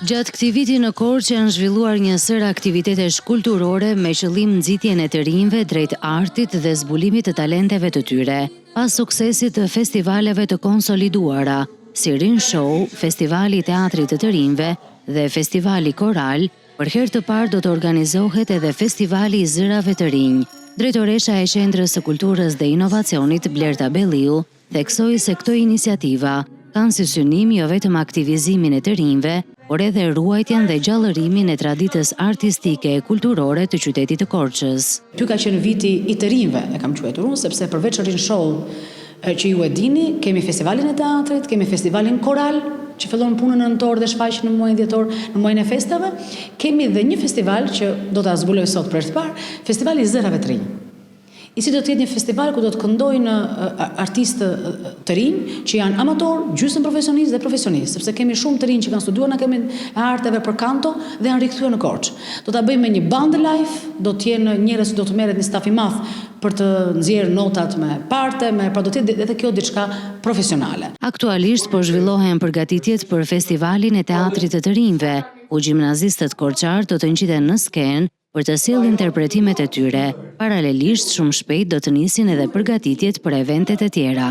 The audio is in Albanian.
Gjatë këtij viti në Korçë janë zhvilluar një sër aktivitetesh kulturore me qëllim nxitjen e të rinjve drejt artit dhe zbulimit të talenteve të tyre, pas suksesit të festivaleve të konsoliduara, si Rin Show, Festivali i Teatrit të Rinjve dhe Festivali Koral. Për herë të parë do të organizohet edhe Festivali i Zërave të Rinj. Drejtoresha e Qendrës së Kulturës dhe Inovacionit Blerta Belliu theksoi se këto iniciativa kanë si synim jo vetëm aktivizimin e të rinjve, por edhe ruajtjen dhe gjallërimin e traditës artistike e kulturore të qytetit të Korçës. Ky ka qenë viti i të rinjve, e kam quajtur unë, sepse përveç Rin Show që ju e dini, kemi Festivalin e Teatrit, kemi Festivalin Koral, që fillon punën në nëntor dhe shfaqet në muajin dhjetor, në muajin e festave. Kemi dhe një festival që do ta zbuloj sot për të parë, Festivali i Zërave të Rinj. I si do të jetë një festival ku do të këndojnë artistë të rinj që janë amator, gjysmë profesionistë dhe profesionistë, sepse kemi shumë të rinj që kanë studiuar në Akademinë e Arteve për kanto dhe janë rikthyer në Korçë. Do ta bëjmë me një band live, do të jenë njerëz që do të merret një staf i madh për të nxjerrë notat me parte, pra do të jetë edhe kjo diçka profesionale. Aktualisht po zhvillohen përgatitjet për Festivalin e Teatrit të Rinjve, ku gjimnazistët korçar do të ngjiten në skenë për të sjellë interpretimet e tyre. Paralelisht, shumë shpejt do të nisin edhe përgatitjet për eventet e tjera.